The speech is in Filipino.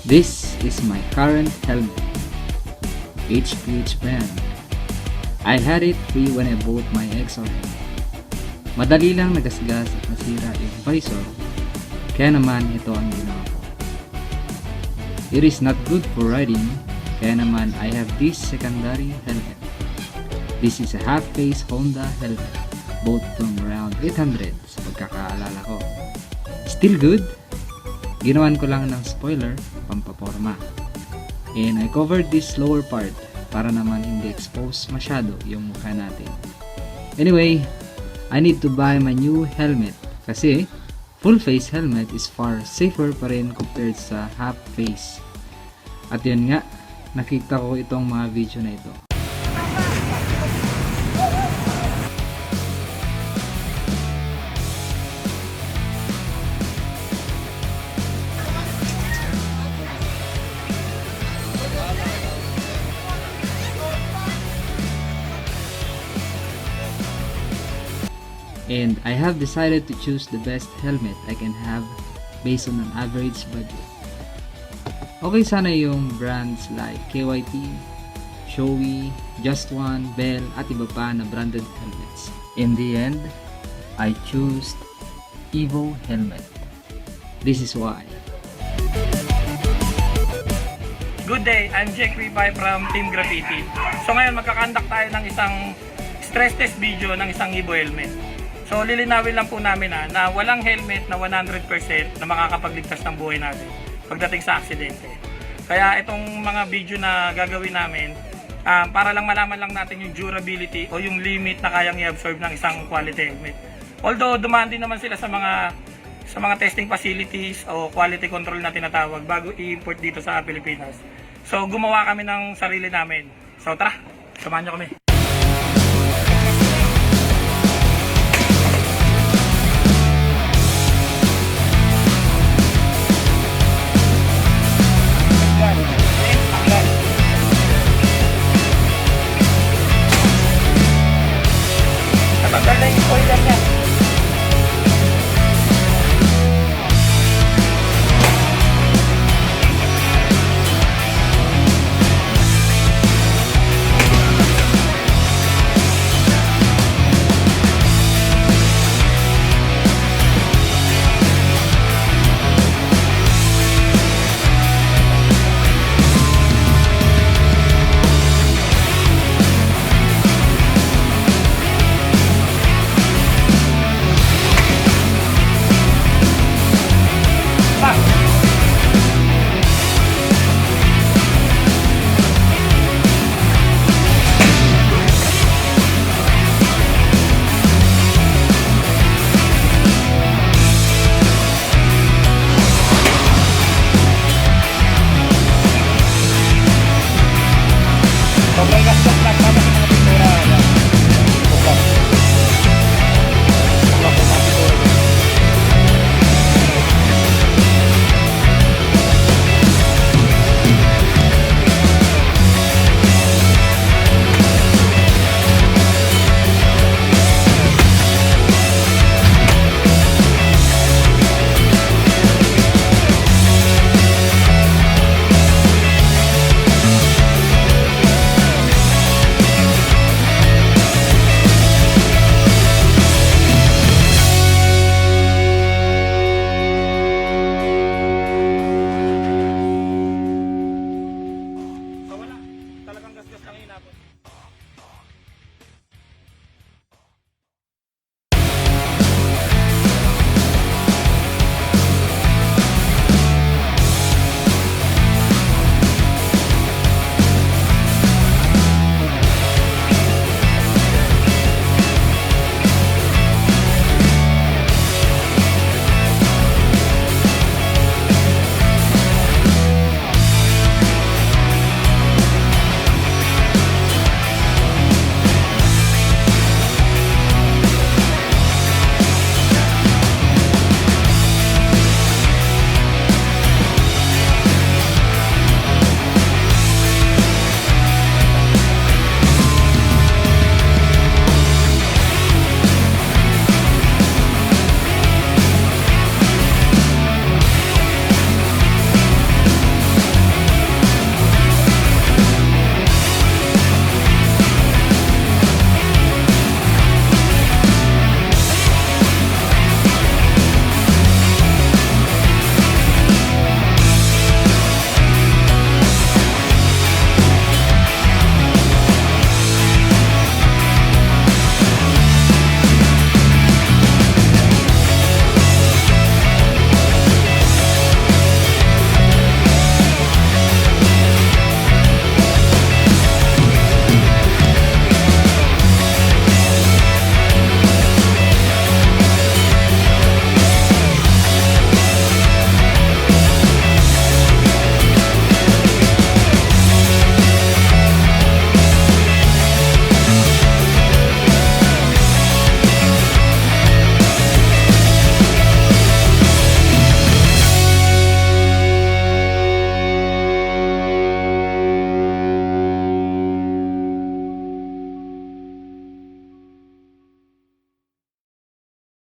This is my current helmet, HPH brand. I had it free when I bought my XR. Madali lang nagasgas at nasira yung visor, kaya naman ito ang ginawa ko. It is not good for riding, kaya naman I have this secondary helmet. This is a half-face Honda helmet, both from around 800 sa pagkakaalala ko. Still good? Ginawan ko lang ng spoiler, pampaporma. And I covered this lower part para naman hindi expose masyado yung mukha natin. Anyway, I need to buy my new helmet kasi full face helmet is far safer pa rin compared sa half face. At yun nga, nakita ko itong mga video na ito. And I have decided to choose the best helmet I can have based on an average budget. Okay sana yung brands like KYT, SHOEI, JUST1, Bell at iba pa na branded helmets. In the end, I choose Evo Helmet. This is why. Good day, I'm Graphitee from Team Graphitee. So ngayon magkakandak tayo ng isang stress test video ng isang Evo Helmet. So lilinawin lang po namin na walang helmet na 100% na makakapagligtas ng buhay natin pagdating sa aksidente. Kaya itong mga video na gagawin namin, para lang malaman lang natin yung durability o yung limit na kayang i-absorb ng isang quality helmet. Although dumaan din naman sila sa mga testing facilities o quality control na tinatawag bago i-import dito sa Pilipinas. So gumawa kami ng sarili namin. So tara, samahan nyo kami.